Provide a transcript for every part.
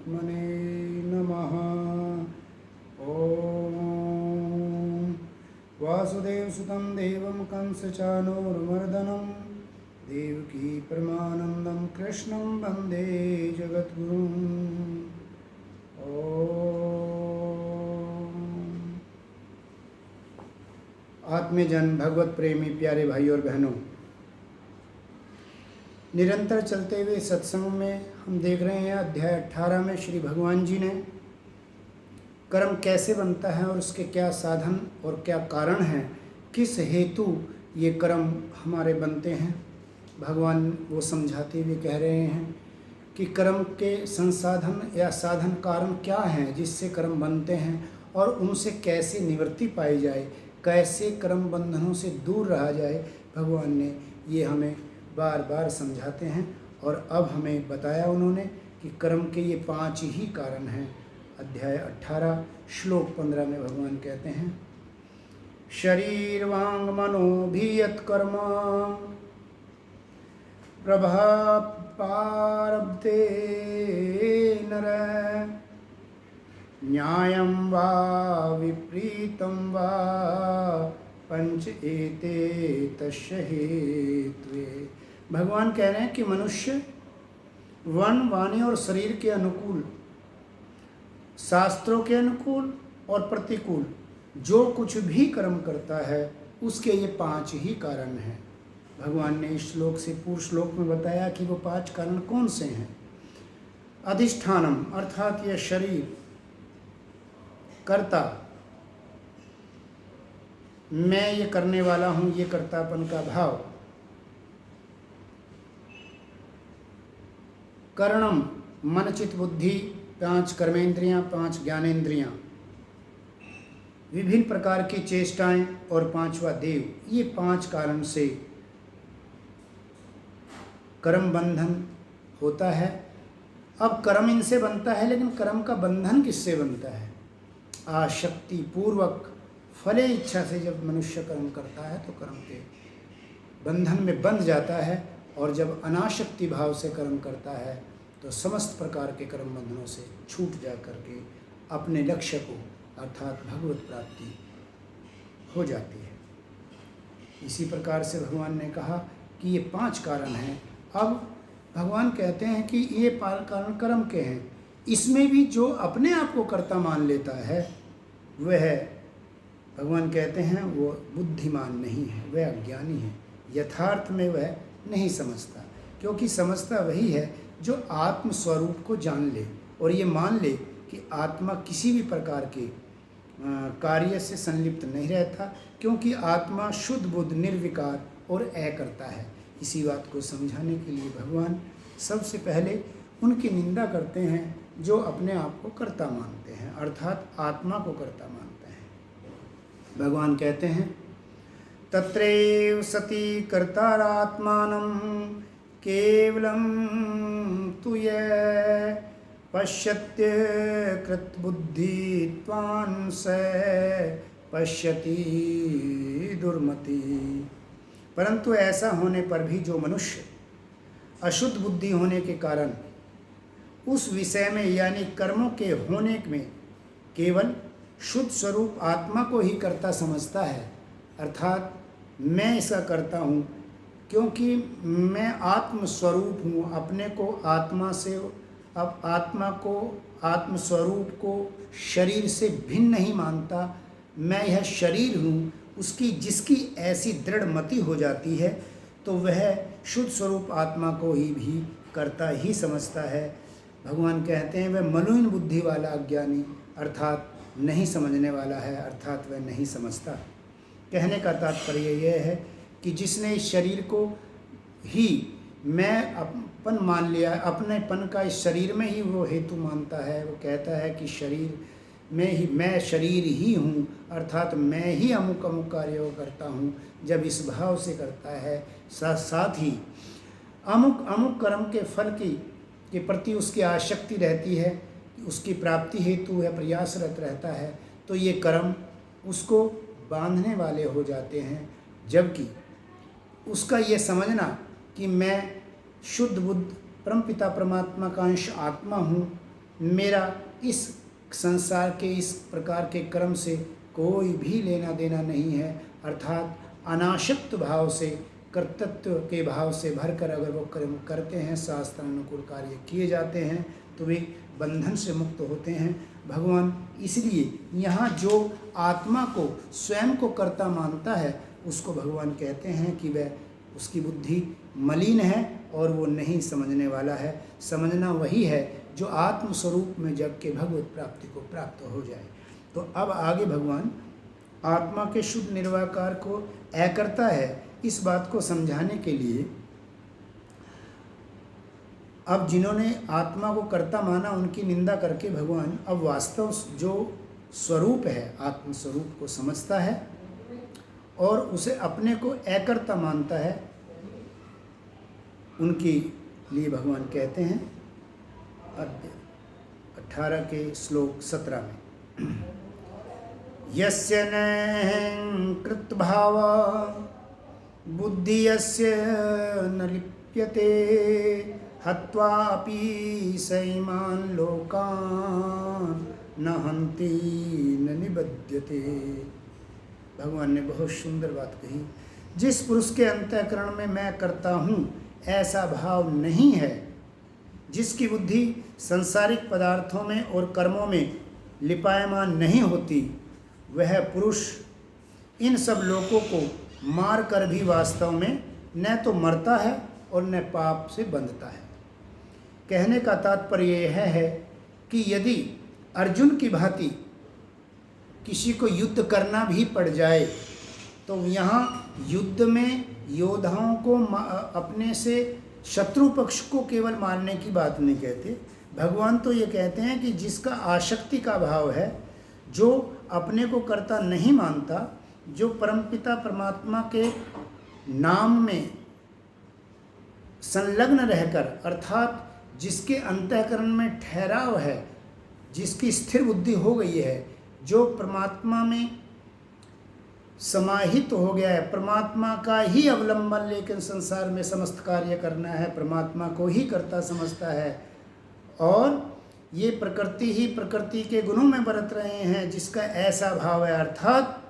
परमात्मने नमः। ॐ वासुदेवसुतं देवं कंसचाणूरमर्दनं देवकी परमानन्दं कृष्णं वन्दे जगद्गुरुम्। आत्मीयजन, भगवत प्रेमी प्यारे भाई और बहनों, निरंतर चलते हुए सत्संग में हम देख रहे हैं अध्याय 18 में श्री भगवान जी ने कर्म कैसे बनता है और उसके क्या साधन और क्या कारण हैं, किस हेतु ये कर्म हमारे बनते हैं। भगवान वो समझाते हुए कह रहे हैं कि कर्म के संसाधन या साधन कारण क्या हैं जिससे कर्म बनते हैं और उनसे कैसे निवृत्ति पाई जाए, कैसे कर्म बंधनों से दूर रहा जाए। भगवान ने ये हमें बार बार समझाते हैं और अब हमें बताया उन्होंने कि कर्म के ये 5 ही कारण हैं। अध्याय 18 श्लोक 15 में भगवान कहते हैं, शरीर वांग मनो भी यत् कर्म प्रभापारब्धे नर न्यायं वा विपरीतं वा पंच एते तस्य हेत्वे। भगवान कह रहे हैं कि मनुष्य वन, वाणी और शरीर के अनुकूल, शास्त्रों के अनुकूल और प्रतिकूल जो कुछ भी कर्म करता है उसके ये 5 ही कारण हैं। भगवान ने इस श्लोक से पूर्व श्लोक में बताया कि वो 5 कारण कौन से हैं। अधिष्ठानम अर्थात यह शरीर, कर्ता, मैं ये करने वाला हूँ, ये कर्तापन का भाव। कर्णम मन चित बुद्धि, 5 कर्मेंद्रियां, 5 ज्ञानेंद्रियां, विभिन्न प्रकार की चेष्टाएं और 5वां देव। ये 5 कारण से कर्म बंधन होता है। अब कर्म इनसे बनता है, लेकिन कर्म का बंधन किससे बनता है? आसक्ति पूर्वक फले इच्छा से जब मनुष्य कर्म करता है तो कर्म के बंधन में बंध जाता है, और जब अनासक्ति भाव से कर्म करता है तो समस्त प्रकार के कर्म बंधनों से छूट जा करके अपने लक्ष्य को अर्थात भगवत प्राप्ति हो जाती है। इसी प्रकार से भगवान ने कहा कि ये 5 कारण हैं। अब भगवान कहते हैं कि ये 5 कारण कर्म के हैं। इसमें भी जो अपने आप को कर्ता मान लेता है वह, भगवान कहते हैं, वो बुद्धिमान नहीं है, वह अज्ञानी है। यथार्थ में वह नहीं समझता, क्योंकि समझता वही है जो आत्म स्वरूप को जान ले और ये मान ले कि आत्मा किसी भी प्रकार के कार्य से संलिप्त नहीं रहता, क्योंकि आत्मा शुद्ध बुद्ध निर्विकार और अकर्ता है। इसी बात को समझाने के लिए भगवान सबसे पहले उनकी निंदा करते हैं जो अपने आप को कर्ता मानते हैं, अर्थात आत्मा को कर्ता मानते हैं। भगवान कहते हैं, तत्रैव सति कर्तारात्मानं केवलं तु यः पश्यत्य कृतबुद्धित्वान् स पश्यति दुर्मति। परंतु ऐसा होने पर भी जो मनुष्य अशुद्ध बुद्धि होने के कारण उस विषय में यानी कर्मों के होने में केवल शुद्ध स्वरूप आत्मा को ही कर्ता समझता है, अर्थात मैं इसका करता हूँ क्योंकि मैं आत्म स्वरूप हूँ, अपने को आत्मा से, अब आत्मा को, आत्म स्वरूप को शरीर से भिन्न नहीं मानता, मैं यह शरीर हूँ, उसकी जिसकी ऐसी दृढ़ मति हो जाती है तो वह शुद्ध स्वरूप आत्मा को ही भी कर्ता ही समझता है। भगवान कहते हैं वह मलिन बुद्धि वाला अज्ञानी अर्थात नहीं समझने वाला है, अर्थात वह नहीं समझता। कहने का तात्पर्य यह है कि जिसने इस शरीर को ही मैं अपन मान लिया, अपनेपन का इस शरीर में ही वो हेतु मानता है, वो कहता है कि शरीर में ही मैं शरीर ही हूँ, अर्थात मैं ही अमुक अमुक कार्यों करता हूँ। जब इस भाव से करता है, साथ साथ ही अमुक अमुक कर्म के फल के प्रति उसकी आसक्ति रहती है, उसकी प्राप्ति हेतु वह प्रयासरत रहता है, तो ये कर्म उसको बांधने वाले हो जाते हैं। जबकि उसका ये समझना कि मैं शुद्ध बुद्ध परमपिता परमात्मा का अंश आत्मा हूँ मेरा इस संसार के इस प्रकार के कर्म से कोई भी लेना देना नहीं है। अर्थात अनासक्त भाव से, कर्तृत्व के भाव से भरकर अगर वो कर्म करते हैं, शास्त्रानुकूल कार्य किए जाते हैं, तो वे बंधन से मुक्त होते हैं। भगवान इसलिए यहाँ जो आत्मा को स्वयं को कर्ता मानता है, उसको भगवान कहते हैं कि वह, उसकी बुद्धि मलिन है और वो नहीं समझने वाला है। समझना वही है जो आत्म स्वरूप में जग के भगवत प्राप्ति को प्राप्त हो जाए। तो अब आगे भगवान आत्मा के शुद्ध निर्वाकार को अकर्ता है, इस बात को समझाने के लिए अब जिन्होंने आत्मा को कर्ता माना उनकी निंदा करके भगवान अब वास्तव जो स्वरूप है, आत्म स्वरूप को समझता है और उसे अपने को अकर्ता मानता है, उनके लिए भगवान कहते हैं 18 के श्लोक 17 में, यस्य न कृतभाव बुद्धि यस्य न लिप्यते हत्वापि सैमान् लोकान् न हन्ति न निबध्यते। भगवान ने बहुत सुंदर बात कही, जिस पुरुष के अंतःकरण में मैं करता हूँ ऐसा भाव नहीं है, जिसकी बुद्धि सांसारिक पदार्थों में और कर्मों में लिपायमान नहीं होती, वह पुरुष इन सब लोगों को मार कर भी वास्तव में न तो मरता है और न पाप से बंधता है। कहने का तात्पर्य यह है कि यदि अर्जुन की भांति किसी को युद्ध करना भी पड़ जाए, तो यहाँ युद्ध में योद्धाओं को अपने से शत्रु पक्ष को केवल मारने की बात नहीं कहते। भगवान तो ये कहते हैं कि जिसका आसक्ति का भाव है, जो अपने को कर्ता नहीं मानता, जो परमपिता परमात्मा के नाम में संलग्न रहकर, अर्थात जिसके अंतःकरण में ठहराव है, जिसकी स्थिर बुद्धि हो गई है, जो परमात्मा में समाहित हो गया है, परमात्मा का ही अवलंबन लेकिन संसार में समस्त कार्य करना है, परमात्मा को ही कर्ता समझता है और ये प्रकृति ही प्रकृति के गुणों में बरत रहे हैं, जिसका ऐसा भाव है, अर्थात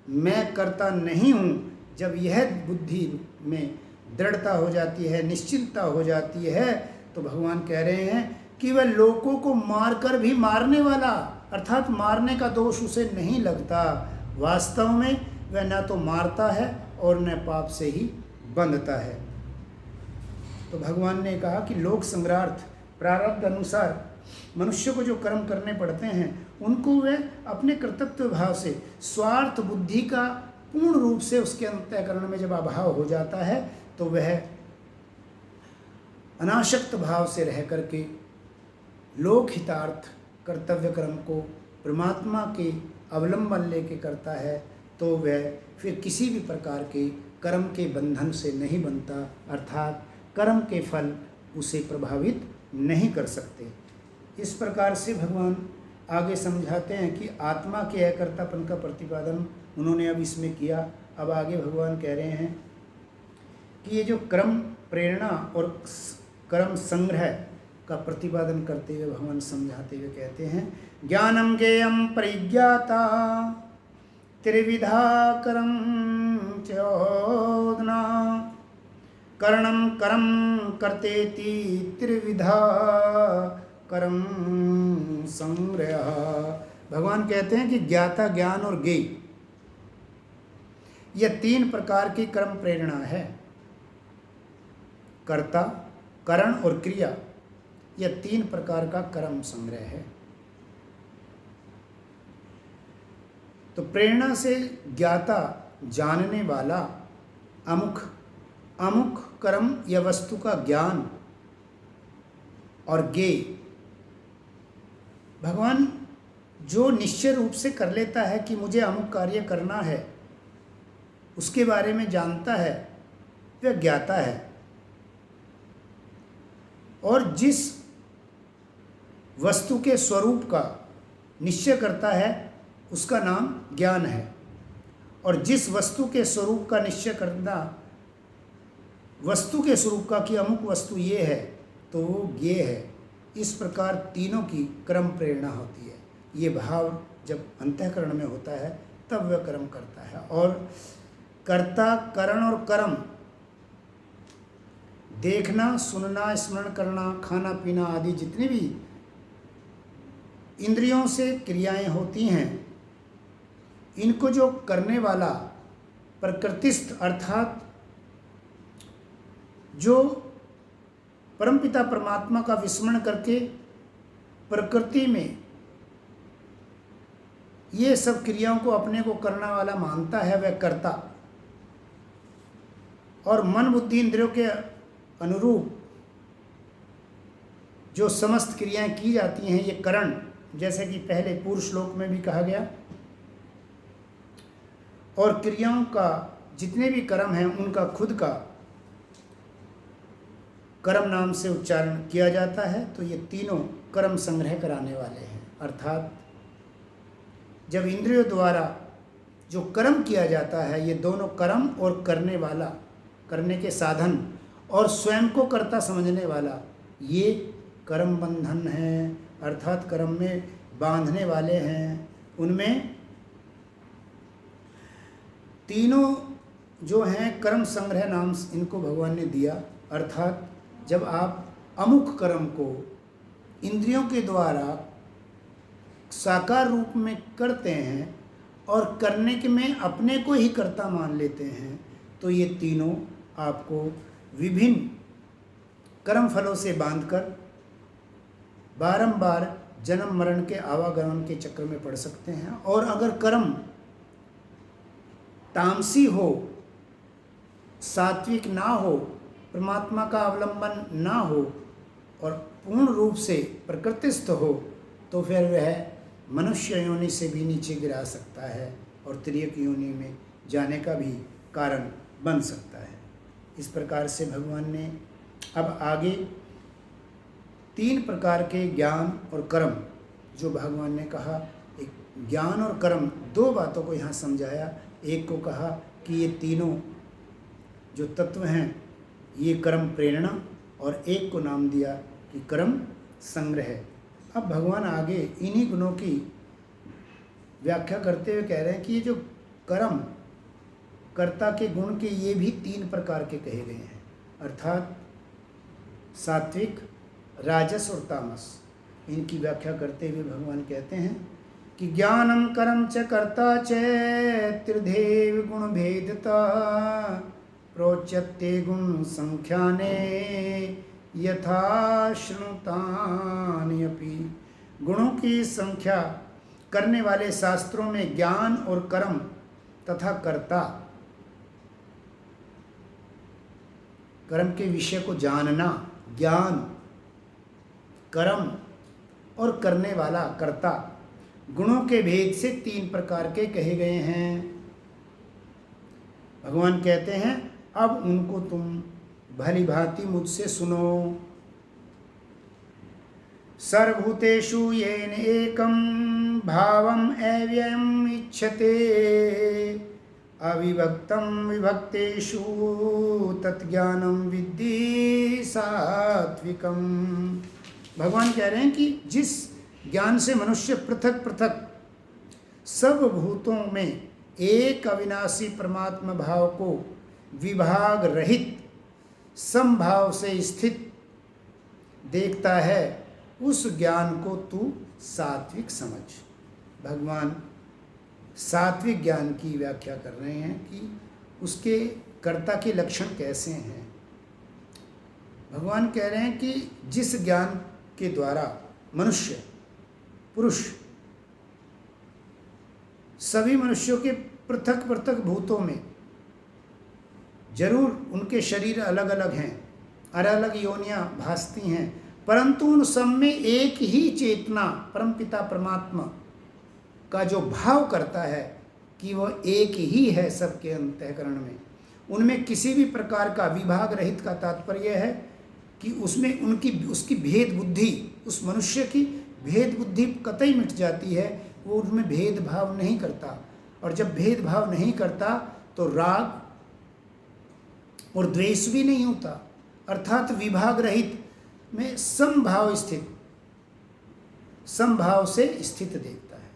मैं कर्ता नहीं हूँ, जब यह बुद्धि में दृढ़ता हो जाती है, निश्चिंतता हो जाती है, तो भगवान कह रहे हैं कि वह लोगों को मारकर भी मारने वाला, अर्थात मारने का दोष उसे नहीं लगता, वास्तव में वह न तो मारता है और न पाप से ही बंधता है। तो भगवान ने कहा कि लोक संग्रहार्थ प्रारब्ध अनुसार मनुष्य को जो कर्म करने पड़ते हैं, उनको वह अपने कर्तव्य भाव से, स्वार्थ बुद्धि का पूर्ण रूप से उसके अंतःकरण में जब अभाव हो जाता है, तो वह अनासक्त भाव से रह करके लोक हितार्थ कर्तव्य कर्म को परमात्मा के अवलंबन लेके करता है, तो वह फिर किसी भी प्रकार के कर्म के बंधन से नहीं बनता, अर्थात कर्म के फल उसे प्रभावित नहीं कर सकते। इस प्रकार से भगवान आगे समझाते हैं कि आत्मा के अकर्तापन का प्रतिपादन उन्होंने अब इसमें किया। अब आगे भगवान कह रहे हैं कि ये जो कर्म प्रेरणा और कर्म संग्रह का प्रतिपादन करते हुए भगवान समझाते हुए कहते हैं, ज्ञानम ज्ञेयम परिज्ञाता त्रिविधा कर्म चोदना कर्णम कर्म करतेति त्रिविधा कर्म संग्रह। भगवान कहते हैं कि ज्ञाता, ज्ञान और ज्ञेय, यह 3 प्रकार की कर्म प्रेरणा है। कर्ता, करण और क्रिया, यह 3 प्रकार का कर्म संग्रह है। तो प्रेरणा से ज्ञाता, जानने वाला, अमुख अमुख कर्म या वस्तु का ज्ञान, और ज्ञेय भगवान जो निश्चय रूप से कर लेता है कि मुझे अमुक कार्य करना है, उसके बारे में जानता है, वह ज्ञाता है। और जिस वस्तु के स्वरूप का निश्चय करता है उसका नाम ज्ञान है, और जिस वस्तु के स्वरूप का निश्चय करना, वस्तु के स्वरूप का कि अमुक वस्तु ये है, तो वो ज्ञेय है। इस प्रकार तीनों की कर्म प्रेरणा होती है। ये भाव जब अंतःकरण में होता है तब वह कर्म करता है। और कर्ता, करण और कर्म, देखना, सुनना, स्मरण करना, खाना पीना आदि जितनी भी इंद्रियों से क्रियाएं होती हैं, इनको जो करने वाला प्रकृतिस्थ अर्थात जो परमपिता परमात्मा का विस्मरण करके प्रकृति में ये सब क्रियाओं को अपने को करने वाला मानता है, वह कर्ता। और मन बुद्धि इंद्रियों के अनुरूप जो समस्त क्रियाएं की जाती हैं, ये करण, जैसे कि पहले पूर्व श्लोक में भी कहा गया। और क्रियाओं का जितने भी कर्म हैं उनका खुद का कर्म नाम से उच्चारण किया जाता है। तो ये तीनों कर्म संग्रह कराने वाले हैं। अर्थात जब इंद्रियों द्वारा जो कर्म किया जाता है, ये दोनों कर्म और करने वाला, करने के साधन और स्वयं को कर्ता समझने वाला, ये कर्म बंधन हैं, अर्थात कर्म में बांधने वाले हैं। उनमें तीनों जो हैं कर्म संग्रह नाम इनको भगवान ने दिया। अर्थात जब आप अमुक कर्म को इंद्रियों के द्वारा साकार रूप में करते हैं और करने के में अपने को ही कर्ता मान लेते हैं, तो ये तीनों आपको विभिन्न कर्म फलों से बांधकर बारंबार जन्म मरण के आवागमन के चक्र में पड़ सकते हैं। और अगर कर्म तामसी हो, सात्विक ना हो, परमात्मा का अवलंबन ना हो और पूर्ण रूप से प्रकृतिस्थ हो, तो फिर वह मनुष्य योनि से भी नीचे गिरा सकता है और तिर्यक योनि में जाने का भी कारण बन सकता है। इस प्रकार से भगवान ने अब आगे 3 प्रकार के ज्ञान और कर्म जो भगवान ने कहा, एक ज्ञान और कर्म 2 बातों को यहाँ समझाया। एक को कहा कि ये तीनों जो तत्व हैं ये कर्म प्रेरणा, और एक को नाम दिया कि कर्म संग्रह। अब भगवान आगे इन्हीं गुणों की व्याख्या करते हुए कह रहे हैं कि ये जो कर्म कर्ता के गुण के ये भी 3 प्रकार के कहे गए हैं, अर्थात सात्विक, राजस और तामस। इनकी व्याख्या करते हुए भगवान कहते हैं कि ज्ञानम कर्म च कर्ता च त्रिधेव गुण भेदता प्रोच्यते गुण संख्याने यथा श्रुतान्यपि। गुणों की संख्या करने वाले शास्त्रों में ज्ञान और कर्म तथा कर्ता, कर्म के विषय को जानना, ज्ञान, कर्म और करने वाला कर्ता, गुणों के भेद से 3 प्रकार के कहे गए हैं। भगवान कहते हैं अब उनको तुम भली भांति मुझसे सुनो। सर्वभूतेषु येन एकं भावम् अव्ययम् इच्छते अविभक्तं विभक्तेषु तत्ज्ञानं विद्धि सात्विकम्। भगवान कह रहे हैं कि जिस ज्ञान से मनुष्य पृथक पृथक सब भूतों में एक अविनाशी परमात्मा भाव को विभाग रहित समभाव से स्थित देखता है, उस ज्ञान को तू सात्विक समझ। भगवान सात्विक ज्ञान की व्याख्या कर रहे हैं कि उसके कर्ता के लक्षण कैसे हैं। भगवान कह रहे हैं कि जिस ज्ञान के द्वारा मनुष्य, पुरुष, सभी मनुष्यों के पृथक पृथक भूतों में, जरूर उनके शरीर अलग अलग हैं, अलग अलग योनियां भासती हैं, परंतु उन सब में एक ही चेतना परमपिता परमात्मा का जो भाव करता है कि वह एक ही है सबके अंतःकरण में, उनमें किसी भी प्रकार का विभाग रहित का तात्पर्य है कि उसमें उसकी भेद बुद्धि, उस मनुष्य की भेद बुद्धि कतई मिट जाती है। वो उनमें भेदभाव नहीं करता, और जब भेदभाव नहीं करता तो राग और द्वेष भी नहीं होता, अर्थात विभाग रहित में समभाव स्थित समभाव से स्थित देखता है।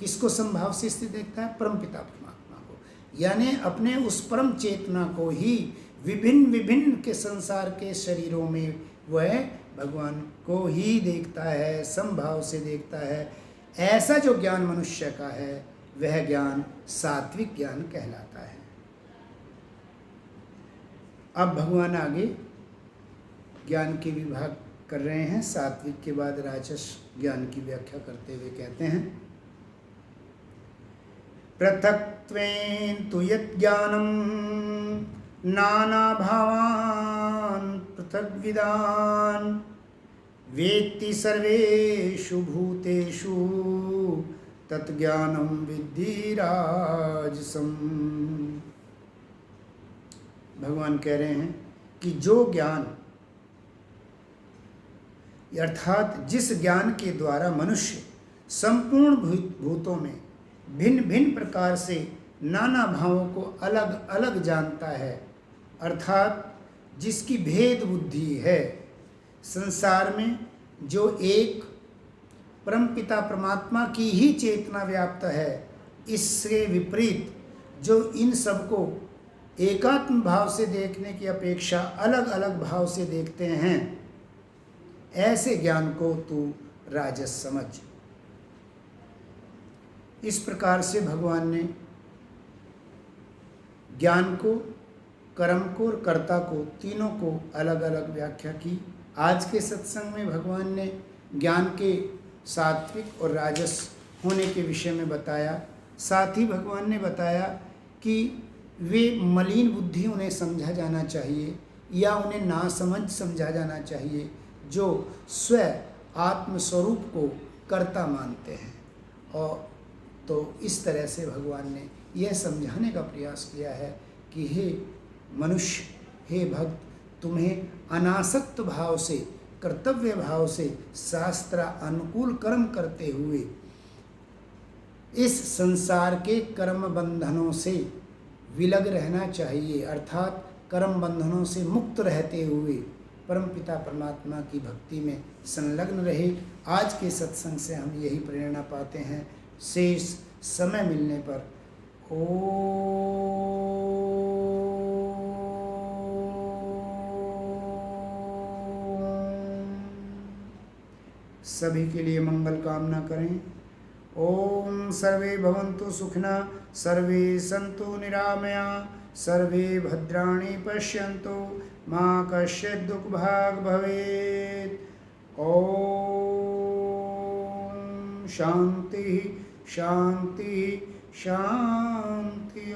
किसको समभाव से स्थित देखता है? परमपिता परमात्मा को, यानी अपने उस परम चेतना को ही विभिन्न विभिन्न के संसार के शरीरों में वह भगवान को ही देखता है, समभाव से देखता है। ऐसा जो ज्ञान मनुष्य का है वह ज्ञान सात्विक ज्ञान कहलाता है। अब भगवान आगे ज्ञान के विभाग कर रहे हैं। सात्विक के बाद राजस ज्ञान की व्याख्या करते हुए कहते हैं, पृथक्त्वेन तु यत् ज्ञानम नाना भावान पृथग्विदान वेत्ति सर्वेषु भूतेषु तत्ज्ञानम विद्धि राजसम। भगवान कह रहे हैं कि जो ज्ञान, अर्थात जिस ज्ञान के द्वारा मनुष्य संपूर्ण भूतों में भिन्न भिन्न प्रकार से नाना भावों को अलग अलग जानता है, अर्थात जिसकी भेद बुद्धि है, संसार में जो एक परमपिता परमात्मा की ही चेतना व्याप्त है, इससे विपरीत जो इन सबको एकात्म भाव से देखने की अपेक्षा अलग अलग भाव से देखते हैं, ऐसे ज्ञान को तू राजस समझ। इस प्रकार से भगवान ने ज्ञान को, कर्म को और कर्ता को, तीनों को अलग अलग व्याख्या की। आज के सत्संग में भगवान ने ज्ञान के सात्विक और राजस होने के विषय में बताया। साथ ही भगवान ने बताया कि वे मलिन बुद्धि उन्हें समझा जाना चाहिए या उन्हें नासमझ समझा जाना चाहिए, जो स्व आत्मस्वरूप को कर्ता मानते हैं। और तो इस तरह से भगवान ने यह समझाने का प्रयास किया है कि हे मनुष्य, हे भक्त, तुम्हें अनासक्त भाव से, कर्तव्य भाव से, शास्त्र अनुकूल कर्म करते हुए इस संसार के कर्म बंधनों से विलग रहना चाहिए, अर्थात कर्म बंधनों से मुक्त रहते हुए परमपिता परमात्मा की भक्ति में संलग्न रहे। आज के सत्संग से हम यही प्रेरणा पाते हैं। शेष समय मिलने पर सभी के लिए मंगल कामना करें। ओम सर्वे भवन्तु सुखिनः, सर्वे सन्तु निरामया, सर्वे भद्राणि पश्यन्तु, मा कश्चित् दुःखभाग् भवेत्। ओम शांति शांति शांति।